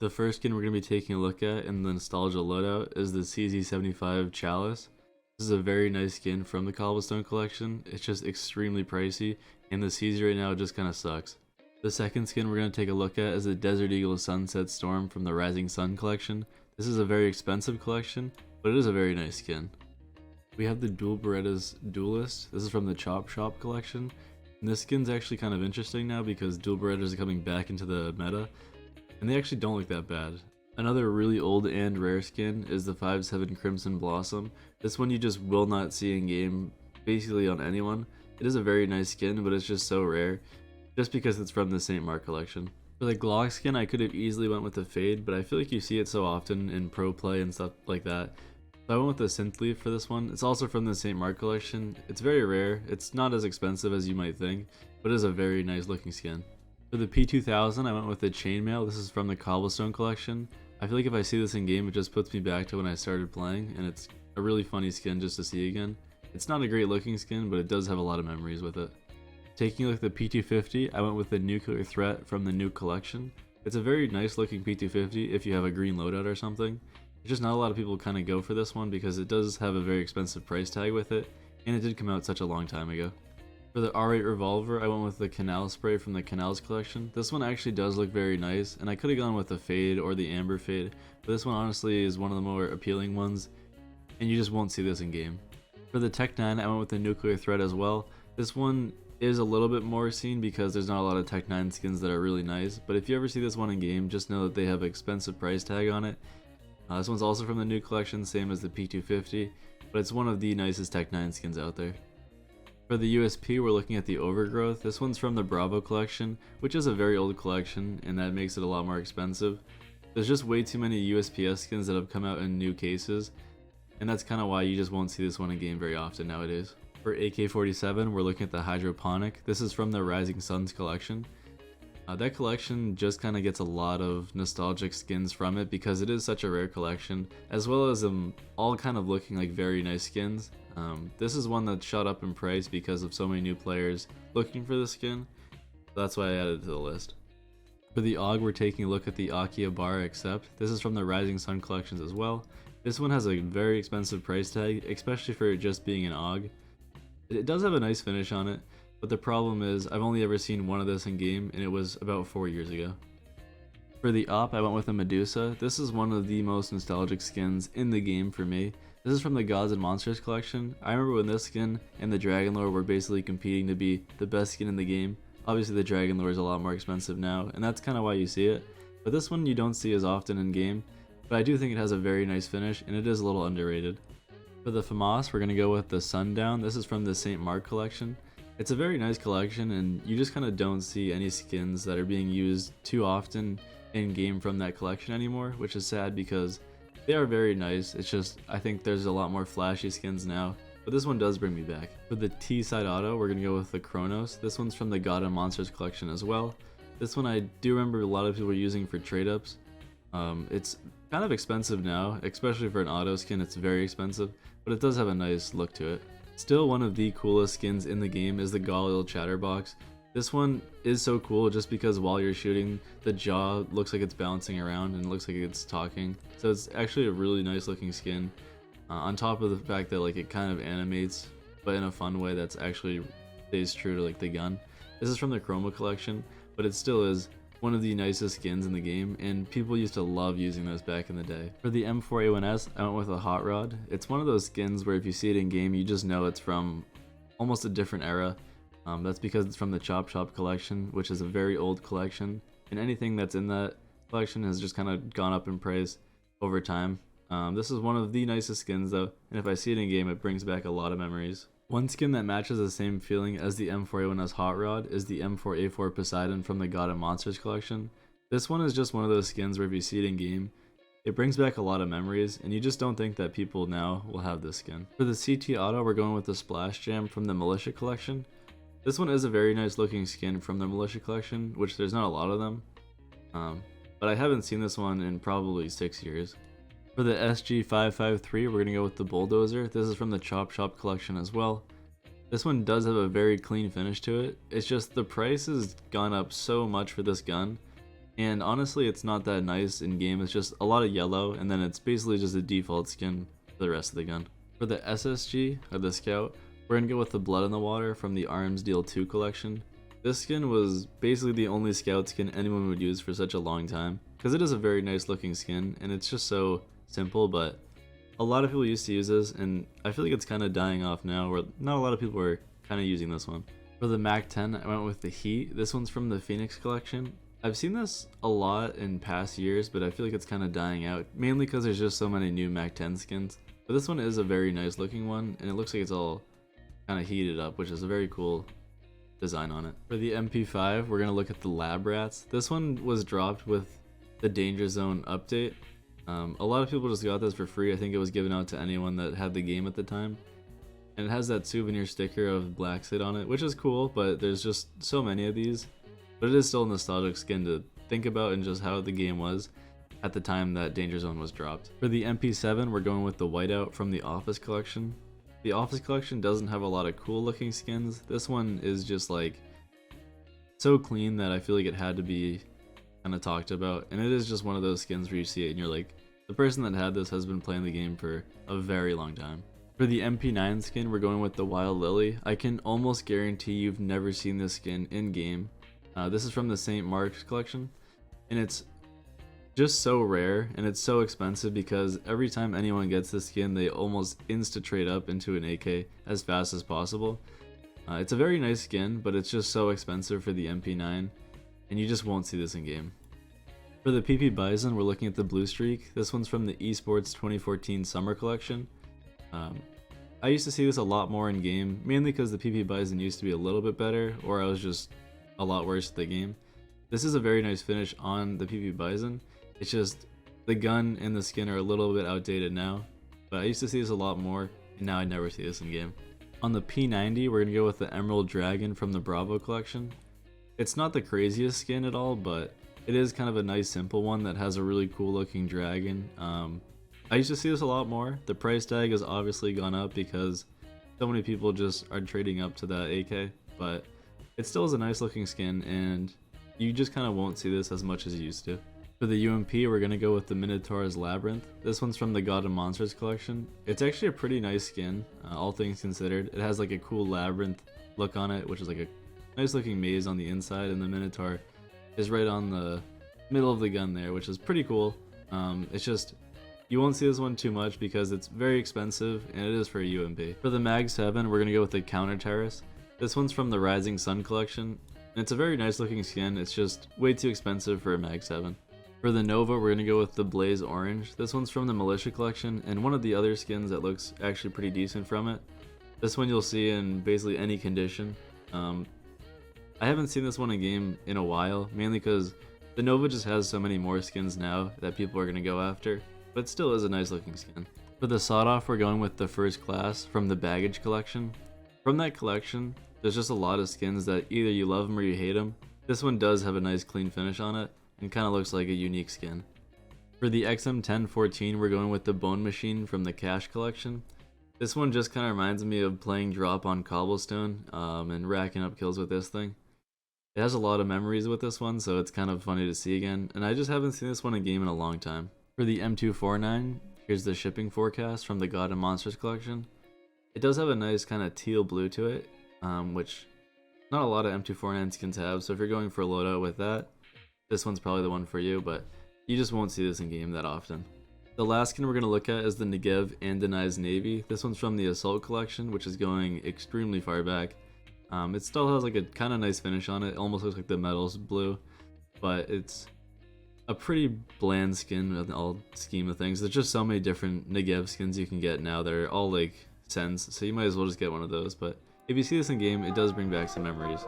The first skin we're going to be taking a look at in the nostalgia loadout is the CZ75 Chalice. This is a very nice skin from the Cobblestone collection. It's just extremely pricey, and the CZ right now just kind of sucks. The second skin we're going to take a look at is the Desert Eagle Sunset Storm from the Rising Sun collection. This is a very expensive collection, but it is a very nice skin. We have the Dual Berettas Duelist. This is from the Chop Shop collection. And this skin's actually kind of interesting now because Dual Berettas are coming back into the meta, and they actually don't look that bad. Another really old and rare skin is the 5-7 Crimson Blossom. This one you just will not see in game basically on anyone. It is a very nice skin, but it's just so rare just because it's from the St. Mark collection. For the Glock skin, I could have easily went with the Fade, but I feel like you see it so often in pro play and stuff like that. So I went with the Synth Leaf for this one. It's also from the St. Mark collection. It's very rare. It's not as expensive as you might think, but it is a very nice looking skin. For the P2000, I went with the Chainmail. This is from the Cobblestone collection. I feel like if I see this in game, it just puts me back to when I started playing, and it's a really funny skin just to see again. It's not a great looking skin, but it does have a lot of memories with it. Taking a look at the P250, I went with the Nuclear Threat from the new collection. It's a very nice looking P250 if you have a green loadout or something. It's just not a lot of people kind of go for this one because it does have a very expensive price tag with it, and it did come out such a long time ago. For the R8 Revolver, I went with the Canal Spray from the Canals collection. This one actually does look very nice, and I could have gone with the Fade or the Amber Fade, but this one honestly is one of the more appealing ones, and you just won't see this in game. For the Tech 9, I went with the Nuclear Threat as well. This one is a little bit more seen because there's not a lot of Tech 9 skins that are really nice, but if you ever see this one in game, just know that they have an expensive price tag on it. This one's also from the new collection, same as the P250, but it's one of the nicest Tech 9 skins out there. For the USP, we're looking at the Overgrowth. This one's from the Bravo collection, which is a very old collection, and that makes it a lot more expensive. There's just way too many USPS skins that have come out in new cases, and that's kind of why you just won't see this one in game very often nowadays. For AK-47, we're looking at the Hydroponic. This is from the Rising Suns collection. That collection just kind of gets a lot of nostalgic skins from it because it is such a rare collection, as well as all kind of looking like very nice skins. This is one that shot up in price because of so many new players looking for the skin, so that's why I added it to the list. For the AUG, we're taking a look at the Akihabara Accept. This is from the Rising Sun collections as well. This one has a very expensive price tag, especially for it just being an AUG. It does have a nice finish on it, but the problem is I've only ever seen one of this in game, and it was about 4 years ago. For the AWP, I went with a Medusa. This is one of the most nostalgic skins in the game for me. This is from the Gods and Monsters collection. I remember when this skin and the Dragon Lore were basically competing to be the best skin in the game. Obviously the Dragon Lore is a lot more expensive now, and that's kind of why you see it. But this one you don't see as often in game, but I do think it has a very nice finish, and it is a little underrated. For the FAMAS, we're going to go with the Sundown. This is from the St. Mark collection. It's a very nice collection, and you just kind of don't see any skins that are being used too often in game from that collection anymore, which is sad because they are very nice. It's just I think there's a lot more flashy skins now, but this one does bring me back. For the T-side auto, we're going to go with the Chronos. This one's from the God and Monsters collection as well. This one I do remember a lot of people were using for trade-ups. It's kind of expensive now, especially for an auto skin. It's very expensive, but it does have a nice look to it. Still, one of the coolest skins in the game is the Galil Chatterbox. This one is so cool just because while you're shooting, the jaw looks like it's bouncing around and it looks like it's talking. So it's actually a really nice looking skin. On top of the fact that like it kind of animates, but in a fun way that's actually stays true to like the gun. This is from the Chroma collection, but it still is one of the nicest skins in the game, and people used to love using those back in the day. For the M4A1S, I went with a Hot Rod. It's one of those skins where if you see it in game, you just know it's from almost a different era. That's because it's from the Chop Shop collection, which is a very old collection, and anything that's in that collection has just kind of gone up in price over time. This is one of the nicest skins though, and if I see it in game, it brings back a lot of memories. One skin that matches the same feeling as the M4A1S Hot Rod is the M4A4 Poseidon from the God and Monsters collection. This one is just one of those skins where if you see it in game, it brings back a lot of memories, and you just don't think that people now will have this skin. For the CT Auto, we're going with the Splash Jam from the Militia collection. This one is a very nice looking skin from the Militia collection, which there's not a lot of them, but I haven't seen this one in probably 6 years. For the SG553, we're going to go with the Bulldozer. This is from the Chop Shop collection as well. This one does have a very clean finish to it. It's just the price has gone up so much for this gun, And honestly, it's not that nice in game. It's just a lot of yellow, and then it's basically just a default skin for the rest of the gun. For the SSG, or the Scout, we're gonna go with the Blood in the Water from the Arms Deal 2 collection. This skin was basically the only Scout skin anyone would use for such a long time, because it is a very nice looking skin, and it's just so simple, but a lot of people used to use this, and I feel like it's kind of dying off now, where not a lot of people are kind of using this one. For the Mac 10, I went with the Heat. This one's from the Phoenix collection. I've seen this a lot in past years, but I feel like it's kind of dying out, mainly because there's just so many new Mac 10 skins. But this one is a very nice looking one, and it looks like it's all kind of heated up, which is a very cool design on it. For the MP5, we're going to look at the Lab Rats. This one was dropped with the Danger Zone update. A lot of people just got this for free. I think it was given out to anyone that had the game at the time. And it has that souvenir sticker of Black Sid on it, which is cool, but there's just so many of these. But it is still a nostalgic skin to think about and just how the game was at the time that Danger Zone was dropped. For the MP7, we're going with the Whiteout from the Office collection. The Office collection doesn't have a lot of cool looking skins. This one is just like so clean that I feel like it had to be kind of talked about, and it is just one of those skins where you see it and you're like, the person that had this has been playing the game for a very long time. For the MP9 skin, we're going with the Wild Lily. I can almost guarantee you've never seen this skin in game. This is from the St. Mark's collection, and it's just so rare and it's so expensive because every time anyone gets this skin, they almost insta-trade up into an AK as fast as possible. It's a very nice skin, but it's just so expensive for the MP9, and you just won't see this in game. For the PP Bison, we're looking at the Blue Streak. This one's from the Esports 2014 Summer Collection. I used to see this a lot more in game, mainly because the PP Bison used to be a little bit better, or I was just a lot worse at the game. This is a very nice finish on the PP Bison. It's just the gun and the skin are a little bit outdated now, but I used to see this a lot more, and now I never see this in game. On the P90, we're going to go with the Emerald Dragon from the Bravo collection. It's not the craziest skin at all, but it is kind of a nice simple one that has a really cool looking dragon. I used to see this a lot more. The price tag has obviously gone up because so many people just are trading up to that AK, but it still is a nice looking skin, and you just kind of won't see this as much as you used to. For the UMP, we're going to go with the Minotaur's Labyrinth. This one's from the God of Monsters collection. It's actually a pretty nice skin, all things considered. It has like a cool labyrinth look on it, which is like a nice looking maze on the inside, and the Minotaur is right on the middle of the gun there, which is pretty cool. It's just, you won't see this one too much because it's very expensive, and it is for a UMP. For the Mag 7, we're going to go with the Counter Terrace. This one's from the Rising Sun collection, and it's a very nice looking skin. It's just way too expensive for a Mag 7. For the Nova, we're going to go with the Blaze Orange. This one's from the Militia collection, and one of the other skins that looks actually pretty decent from it. This one you'll see in basically any condition. I haven't seen this one in game in a while, mainly because the Nova just has so many more skins now that people are going to go after, but it still is a nice looking skin. For the Sawed Off, we're going with the First Class from the Baggage collection. From that collection, there's just a lot of skins that either you love them or you hate them. This one does have a nice clean finish on it, and kind of looks like a unique skin. For the XM1014, we're going with the Bone Machine from the Cash collection. This one just kind of reminds me of playing Drop on Cobblestone and racking up kills with this thing. It has a lot of memories with this one, so it's kind of funny to see again, and I just haven't seen this one in game in a long time. For the M249, here's the Shipping Forecast from the God of Monsters collection. It does have a nice kind of teal blue to it, which not a lot of M249 skins have, so if you're going for a loadout with that, this one's probably the one for you, but you just won't see this in game that often. The last skin we're going to look at is the Negev Andonized Navy. This one's from the Assault collection, which is going extremely far back. It still has like a kind of nice finish on it. It almost looks like the metal's blue, but it's a pretty bland skin in all scheme of things. There's just so many different Negev skins you can get now that are all like cents, so you might as well just get one of those. But if you see this in game, it does bring back some memories.